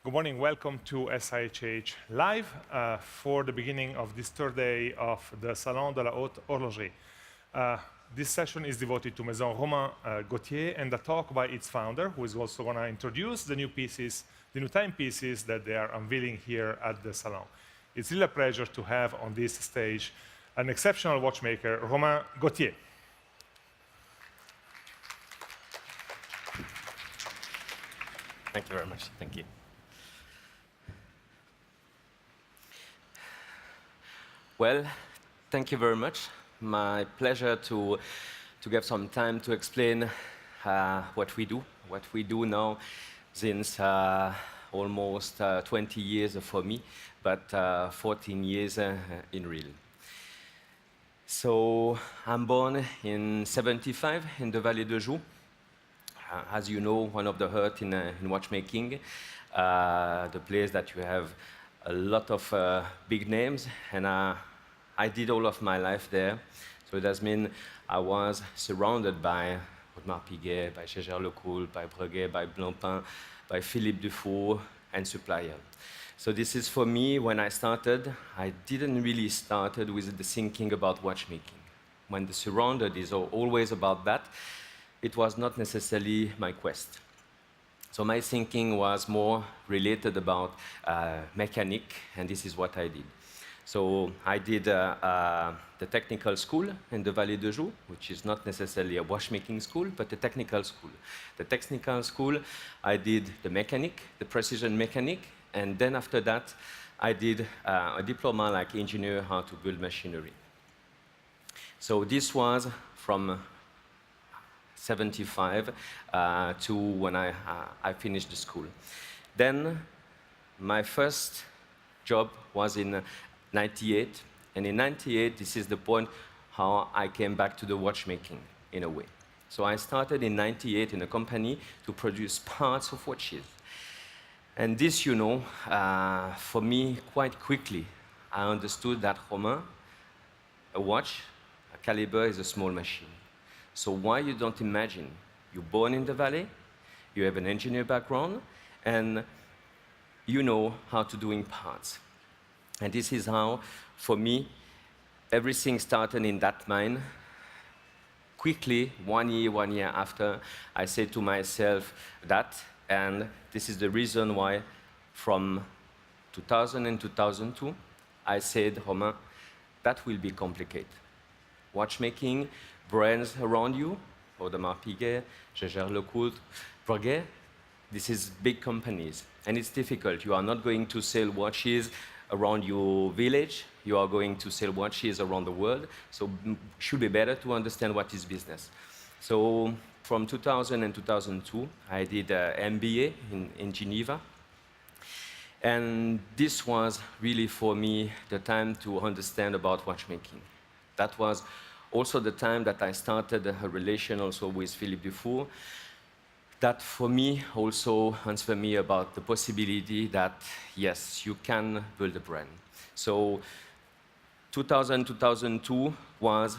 Good morning, welcome to SIHH Live for the beginning of this third day of the Salon de la Haute Horlogerie. This session is devoted to Maison Romain Gauthier and a talk by its founder, who is also going to introduce the new pieces, the new timepieces that they are unveiling here at the Salon. It's really a pleasure to have on this stage an exceptional watchmaker, Romain Gauthier. Thank you very much. Thank you. Well, thank you very much. My pleasure to get some time to explain what we do now since almost 20 years for me, but 14 years in real. So I'm born in '75 in the Vallée de Joux. As you know, one of the heart in watchmaking, the place that you have a lot of big names, and I did all of my life there. So it does mean I was surrounded by Audemars Piguet, by Jaeger-LeCoultre, by Breguet, by Blancpain, by Philippe Dufour, and supplier. So this is for me, when I started, I didn't really started with the thinking about watchmaking. When the surrounded is always about that, it was not necessarily my quest. So my thinking was more related about mechanic, and this is what I did. So I did the technical school in the Vallée de Joux, which is not necessarily a watchmaking school, but a technical school. The technical school, I did the mechanic, the precision mechanic, and then after that, I did a diploma like engineer, how to build machinery. So this was from '75 to when I finished the school. Then my first job was in '98, and in '98, this is the point how I came back to the watchmaking in a way. So I started in '98 in a company to produce parts of watches. And this, you know, for me, quite quickly, I understood that Romain, a watch, a caliber is a small machine. So why you don't imagine? You're born in the valley, you have an engineer background, and you know how to do parts. And this is how, for me, everything started in that mind. Quickly, 1 year after, I said to myself that, and this is the reason why from 2000 and 2002, I said, Romain, that will be complicated. Watchmaking, brands around you, Audemars Piguet, Jaeger-LeCoultre, Breguet, this is big companies, and it's difficult. You are not going to sell watches around your village, you are going to sell watches around the world, so it should be better to understand what is business. So from 2000 and 2002, I did an MBA in Geneva, and this was really for me the time to understand about watchmaking. That was also the time that I started a relation also with Philippe Dufour, that for me also answered me about the possibility that, yes, you can build a brand. So 2000, 2002 was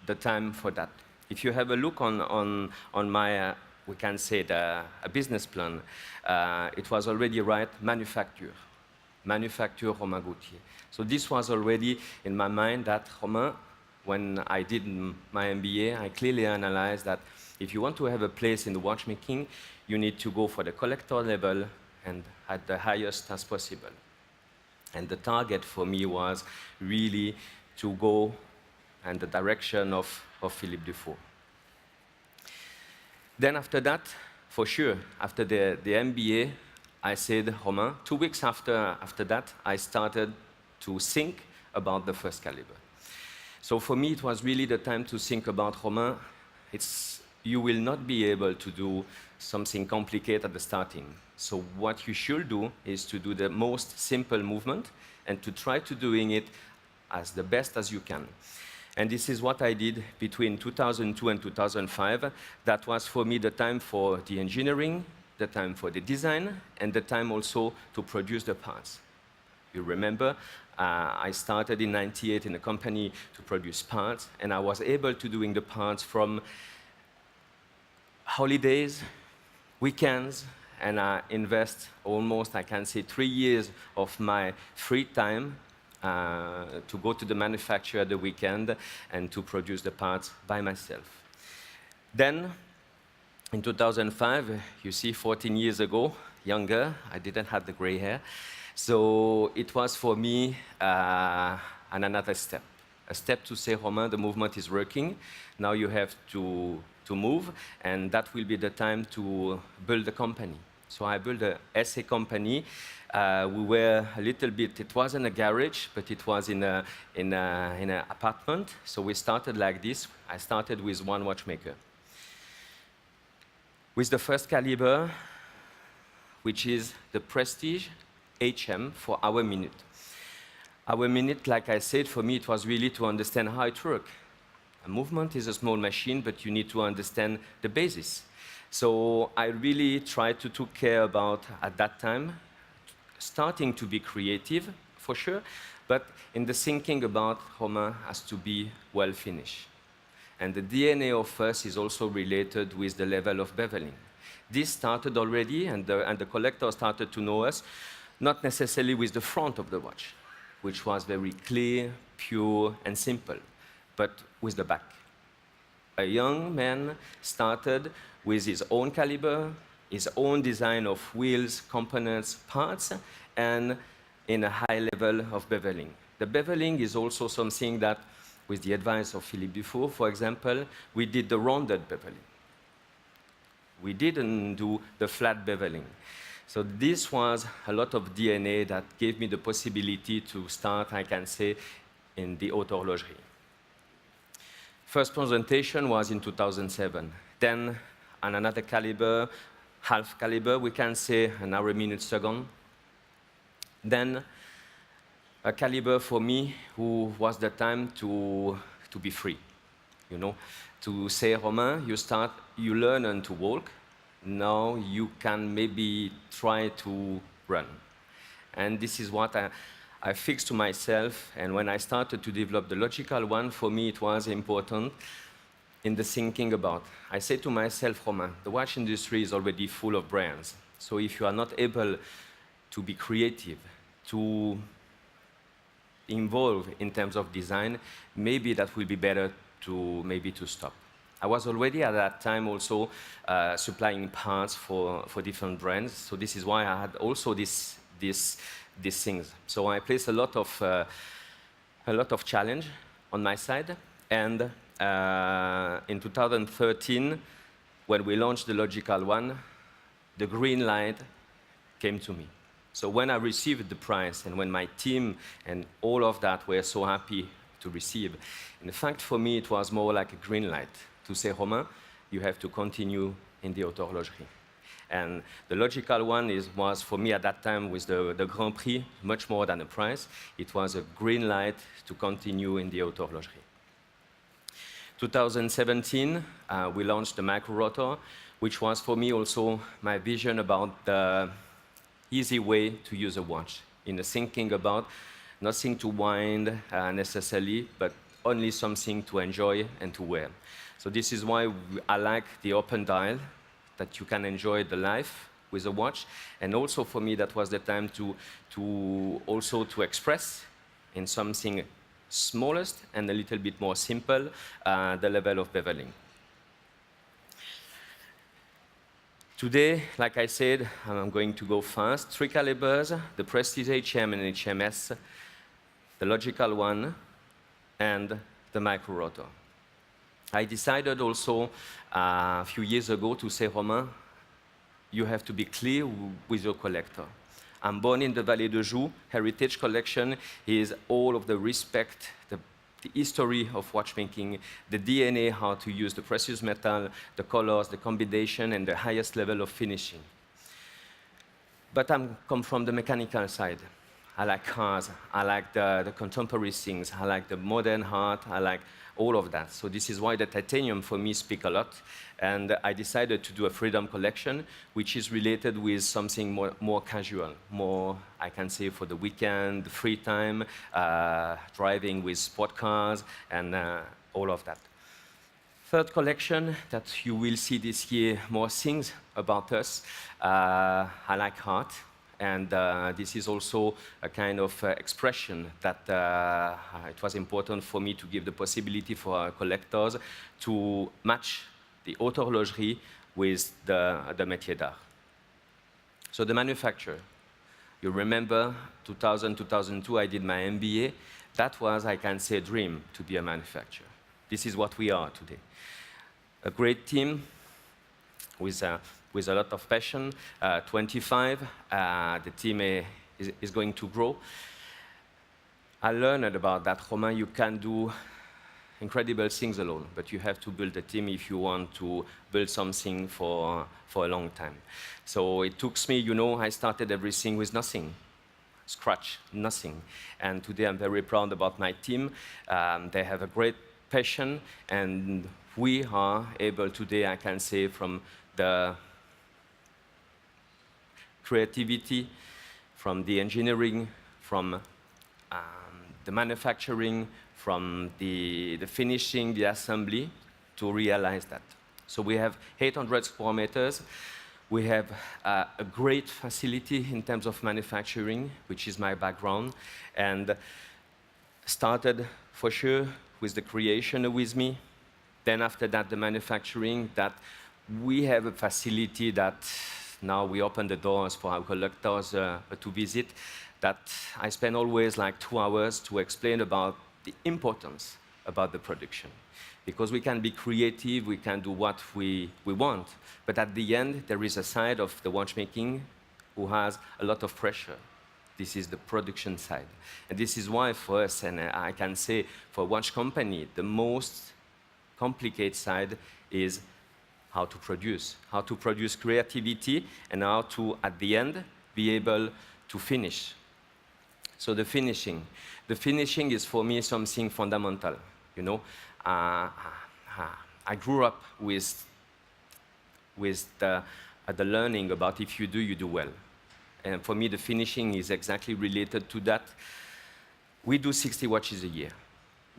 the time for that. If you have a look on my, we can say, a business plan, it was already right, manufacture Romain Gauthier. So this was already in my mind that Romain, when I did my MBA, I clearly analyzed that if you want to have a place in the watchmaking, you need to go for the collector level and at the highest as possible. And the target for me was really to go in the direction of Philippe Dufour. Then after that, for sure, after the MBA, I said, Romain, 2 weeks after that, I started to think about the first caliber. So for me, it was really the time to think about Romain. You will not be able to do something complicated at the starting. So what you should do is to do the most simple movement and to try to doing it as the best as you can. And this is what I did between 2002 and 2005. That was for me the time for the engineering, the time for the design, and the time also to produce the parts. You remember, I started in '98 in a company to produce parts, and I was able to doing the parts from holidays, weekends, and I invest almost, I can say, 3 years of my free time to go to the manufacturer the weekend and to produce the parts by myself. Then, in 2005, you see, 14 years ago, younger, I didn't have the gray hair, so it was for me another step. A step to say, Romain, the movement is working, now you have to move, and that will be the time to build a company. So I built a SA company. We were a little bit, it wasn't a garage, but it was in an apartment. So we started like this. I started with one watchmaker. With the first caliber, which is the Prestige HM for our minute. Our minute, like I said, for me, it was really to understand how it works. A movement is a small machine, but you need to understand the basis. So I really tried to take care about, at that time, starting to be creative, for sure, but in the thinking about Romain has to be well finished. And the DNA of us is also related with the level of beveling. This started already, and the collector started to know us, not necessarily with the front of the watch, which was very clear, pure, and simple, but with the back. A young man started with his own caliber, his own design of wheels, components, parts, and in a high level of beveling. The beveling is also something that, with the advice of Philippe Dufour, for example, we did the rounded beveling. We didn't do the flat beveling. So this was a lot of DNA that gave me the possibility to start, I can say, in the Haute Horlogerie. First presentation was in 2007. Then, on another caliber, half caliber, we can say an hour, minute, second. Then, a caliber for me who was the time to be free, you know, to say, Romain, you learn and to walk. Now you can maybe try to run. And this is what I fixed to myself, and when I started to develop the logical one, for me it was important in the thinking about. I said to myself, Romain, the watch industry is already full of brands. So if you are not able to be creative, to involve in terms of design, maybe that will be better to stop. I was already at that time also supplying parts for different brands. So this is why I had also these things. So I placed a lot of challenge on my side. And in 2013, when we launched the logical one, the green light came to me. So when I received the prize, and when my team and all of that were so happy to receive, in fact, for me, it was more like a green light to say, Romain, you have to continue in the Haute Horlogerie. And the logical one was, for me at that time, with the Grand Prix, much more than a prize. It was a green light to continue in the Haute Horlogerie. 2017, we launched the Micro-Rotor, which was for me also my vision about the easy way to use a watch, in the thinking about nothing to wind necessarily, but only something to enjoy and to wear. So this is why I like the open dial, that you can enjoy the life with a watch. And also for me, that was the time to express in something smallest and a little bit more simple the level of beveling. Today, like I said, I'm going to go fast. 3 calibers, the Prestige HM and HMS, the logical one, and the Micro-Rotor. I decided also a few years ago to say, Romain, you have to be clear with your collector. I'm born in the Vallée de Joux. Heritage collection is all of the respect, the history of watchmaking, the DNA, how to use the precious metal, the colors, the combination, and the highest level of finishing. But I come from the mechanical side. I like cars, I like the contemporary things, I like the modern art, I like all of that. So this is why the titanium for me speaks a lot. And I decided to do a freedom collection, which is related with something more casual, more, I can say, for the weekend, free time, driving with sport cars, and all of that. third collection that you will see this year more things about us. I like art, and this is also a kind of expression that it was important for me to give the possibility for our collectors to match the Haute Horlogerie with the métier d'art. So the manufacturer. You remember 2000, 2002, I did my MBA. That was, I can say, a dream to be a manufacturer. This is what we are today. A great team with a lot of passion, 25. The team is going to grow. I learned about that, Romain, you can do incredible things alone, but you have to build a team if you want to build something for a long time. So it took me, you know, I started everything with nothing. Scratch, nothing. And today I'm very proud about my team. They have a great passion, and we are able today, I can say, from the creativity, from the engineering, from the manufacturing, from the finishing, the assembly, to realize that. So we have 800 square meters. We have a great facility in terms of manufacturing, which is my background, and started for sure with the creation with me. Then after that, the manufacturing, that we have a facility that now we open the doors for our collectors to visit, that I spend always like 2 hours to explain about the importance about the production. Because we can be creative, we can do what we want, but at the end, there is a side of the watchmaking who has a lot of pressure. This is the production side. And this is why for us, and I can say for a watch company, the most complicated side is how to produce creativity, and how to, at the end, be able to finish. So the finishing is for me something fundamental, you know. I grew up with the learning about if you do, you do well. And for me, the finishing is exactly related to that. We do 60 watches a year.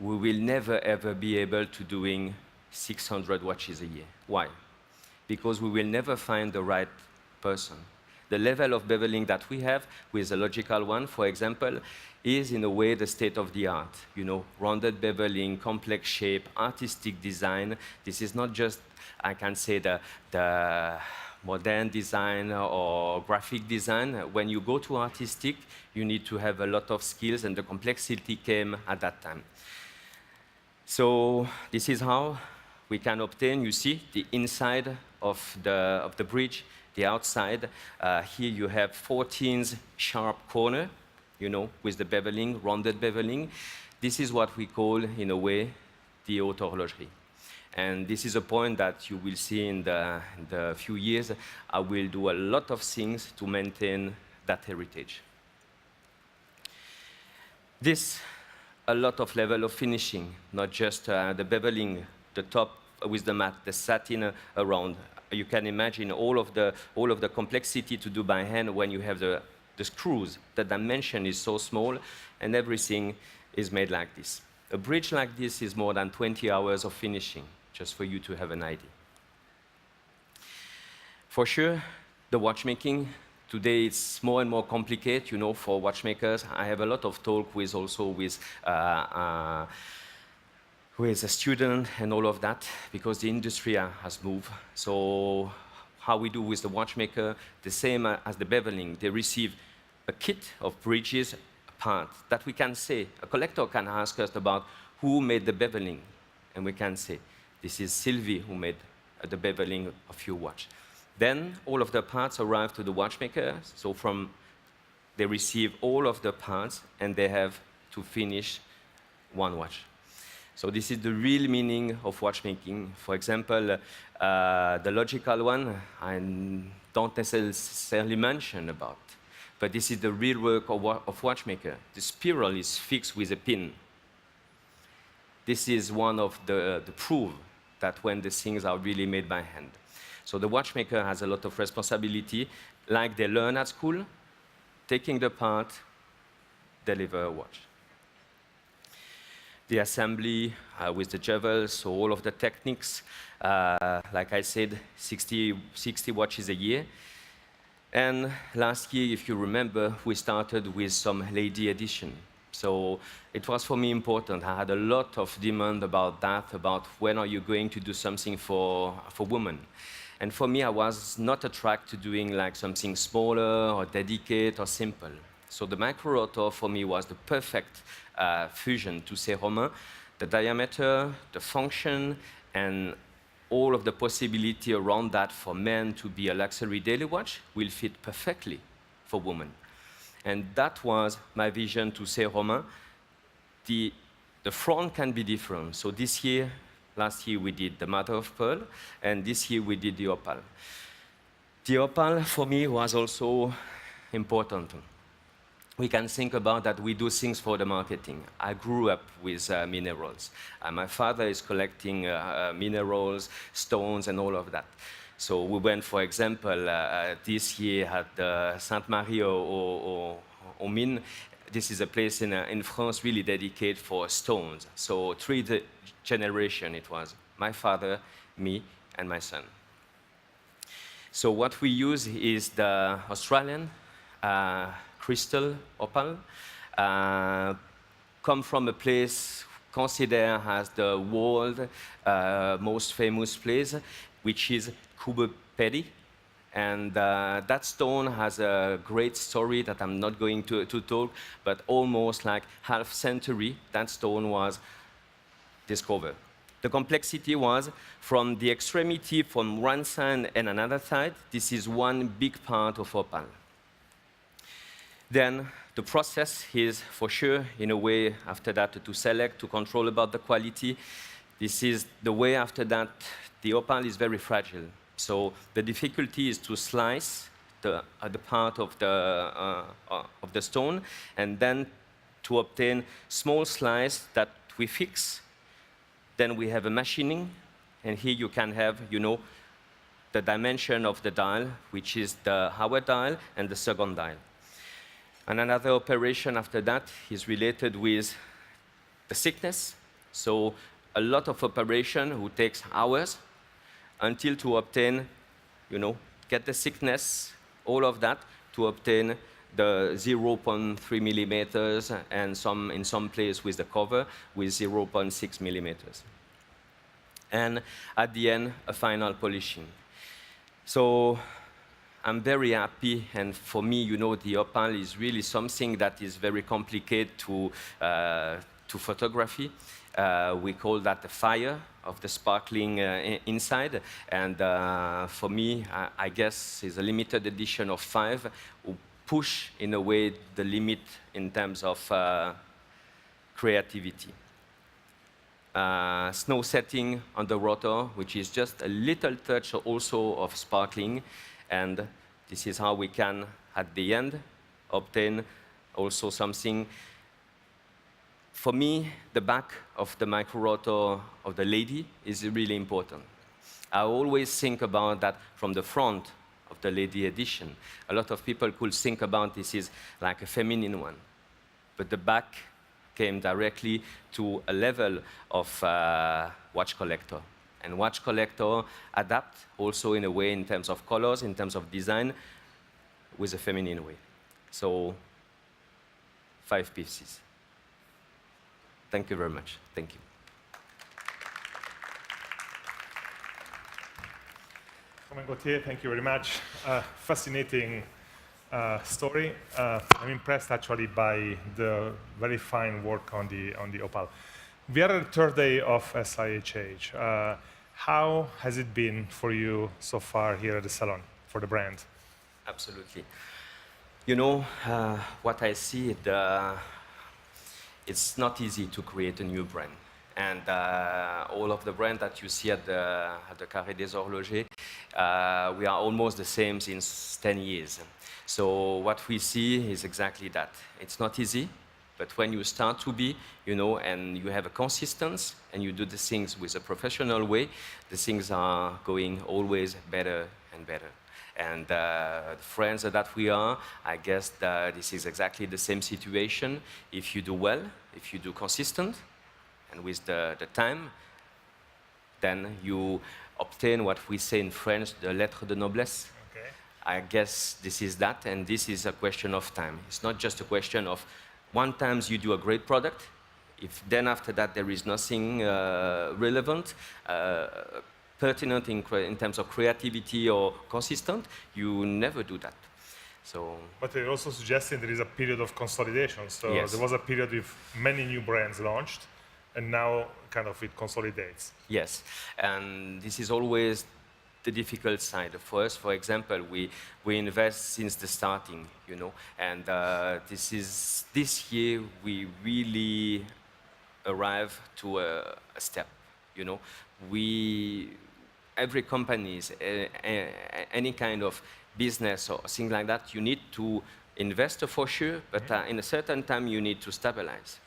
We will never, ever be able to doing 600 watches a year. Why? Because we will never find the right person. The level of beveling that we have with a logical one, for example, is in a way the state of the art. You know, rounded beveling, complex shape, artistic design. This is not just, I can say, the modern design or graphic design. When you go to artistic, you need to have a lot of skills, and the complexity came at that time. So this is how we can obtain, you see, the inside of the bridge, the outside. Here you have 14 sharp corner, you know, with the beveling, rounded beveling. This is what we call, in a way, the Haute Horlogerie. And this is a point that you will see in the few years. I will do a lot of things to maintain that heritage. This, a lot of level of finishing, not just the beveling, the top with the mat, the satin around. You can imagine all of the complexity to do by hand when you have the screws. The dimension is so small, and everything is made like this. A bridge like this is more than 20 hours of finishing, just for you to have an idea. For sure, the watchmaking today it's more and more complicated, you know, for watchmakers. I have a lot of talk with a student and all of that, because the industry has moved. So how we do with the watchmaker, the same as the beveling. They receive a kit of bridges, a part that we can say, a collector can ask us about who made the beveling, and we can say, this is Sylvie who made the beveling of your watch. Then all of the parts arrive to the watchmaker, so they receive all of the parts, and they have to finish one watch. So this is the real meaning of watchmaking. For example, the logical one, I don't necessarily mention about, but this is the real work of watchmaker. The spiral is fixed with a pin. This is one of the proof that when the things are really made by hand. So the watchmaker has a lot of responsibility, like they learn at school, taking the part, deliver a watch. the assembly with the jewels, so all of the techniques. Like I said, 60 watches a year. And last year, if you remember, we started with some lady edition. So it was for me important. I had a lot of demand about that, about when are you going to do something for women. And for me, I was not attracted to doing like something smaller or dedicated or simple. So the micro-rotor for me was the perfect fusion to say, Romain, the diameter, the function, and all of the possibility around that for men to be a luxury daily watch will fit perfectly for women. And that was my vision to say, Romain, the front can be different. So this year, last year we did the mother of pearl, and this year we did the opal. The opal for me was also important. We can think about that we do things for the marketing. I grew up with minerals. My father is collecting minerals, stones, and all of that. So we went, for example, this year at Sainte-Marie-aux Mines. This is a place in France really dedicated for stones. So three generations it was, my father, me, and my son. So what we use is the Australian crystal opal, come from a place considered as the world most famous place, which is Kubepedi. And that stone has a great story that I'm not going to talk, but almost like half century, that stone was discovered. The complexity was from the extremity from one side and another side, this is one big part of opal. Then the process is, for sure, in a way, after that, to select, to control about the quality. This is the way after that, the opal is very fragile. So the difficulty is to slice the part of the stone, and then to obtain small slice that we fix. Then we have a machining, and here you can have, you know, the dimension of the dial, which is the hour dial and the second dial. And another operation after that is related with the thickness. So a lot of operation who takes hours until to obtain, you know, get the thickness, all of that, to obtain the 0.3 millimeters and in some place with the cover with 0.6 millimeters. And at the end, a final polishing. So I'm very happy, and for me, you know, the opal is really something that is very complicated to photography. We call that the fire of the sparkling inside, and for me, I guess it's a limited edition of 5 who push, in a way, the limit in terms of creativity. Snow setting on the rotor, which is just a little touch also of sparkling, and this is how we can, at the end, obtain also something. For me, the back of the micro-rotor of the lady is really important. I always think about that from the front of the lady edition. A lot of people could think about this is like a feminine one, but the back came directly to a level of watch collector. And watch collector adapt also in a way in terms of colors, in terms of design, with a feminine way. So 5 pieces. Thank you very much. Thank you. Romain Gauthier, thank you very much. Fascinating story. I'm impressed actually by the very fine work on the opal. We are at the third day of SIHH. How has it been for you so far here at the salon for the brand? Absolutely. You know, what I see, it's not easy to create a new brand. And all of the brands that you see at the Carré des Horlogers, we are almost the same since 10 years. So what we see is exactly that. It's not easy, but when you start to be, you know, and you have a consistency, and you do the things with a professional way, the things are going always better and better. And the friends that we are, I guess that this is exactly the same situation. If you do well, if you do consistent, And with the time, then you obtain what we say in French, the lettre de noblesse. Okay. I guess this is that, and this is a question of time. It's not just a question of one time you do a great product. If then after that there is nothing relevant, pertinent in terms of creativity or consistent, you never do that. So, but you're also suggesting there is a period of consolidation. So yes. There was a period with many new brands launched, and now kind of it consolidates. Yes, and this is always the difficult side for us. For example, we invest since the starting, you know, and this year we really arrive to a step, you know. Every company, any kind of business or thing like that, you need to invest for sure, but in a certain time you need to stabilize.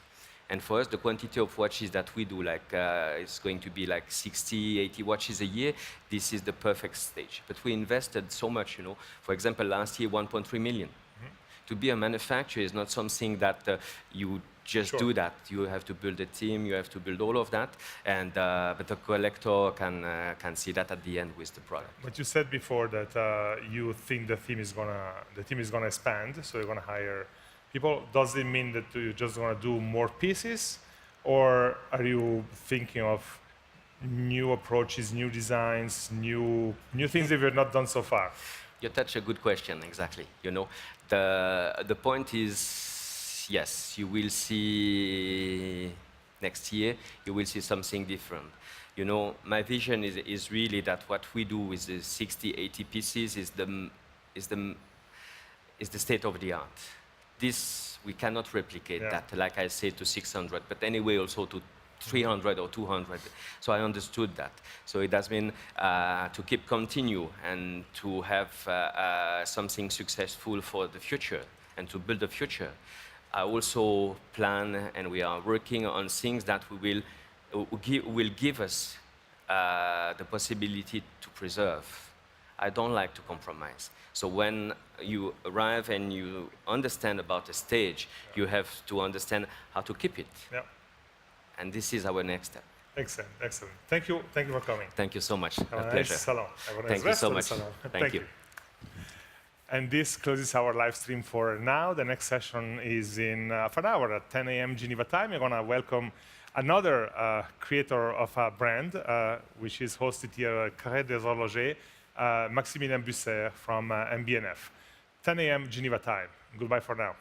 And for us, the quantity of watches that we do, like it's going to be like 60, 80 watches a year. This is the perfect stage. But we invested so much, you know. For example, last year, 1.3 million. To be a manufacturer is not something that you just do that. You have to build a team, you have to build all of that, and but the collector can see that at the end with the product. But you said before that you think the team is gonna expand, so you're gonna hire people. Does it mean that you're just gonna do more pieces, or are you thinking of new approaches, new designs, new things that you've not done so far? You touch a good question, exactly. You know, the point is, yes, you will see next year, you will see something different. You know, my vision is really that what we do with the 60, 80 pieces is the state of the art. This, we cannot replicate that, like I said, to 600, but anyway also to 300 or 200. So I understood that. So it does mean to keep continue and to have something successful for the future and to build the future. I also plan, and we are working on things that will give us the possibility to preserve. I don't like to compromise. So when you arrive and you understand about the stage, you have to understand how to keep it. Yeah. And this is our next step. Excellent, excellent. Thank you for coming. Thank you so much. Have a nice pleasure. Salon. Have a nice Thank you so much. Salon. Thank you. And this closes our live stream for now. The next session is in half an hour at 10 a.m. Geneva time. We're going to welcome another creator of a brand, which is hosted here at Haute Horlogerie, Maximilien Busser from MBNF. 10 a.m. Geneva time. Goodbye for now.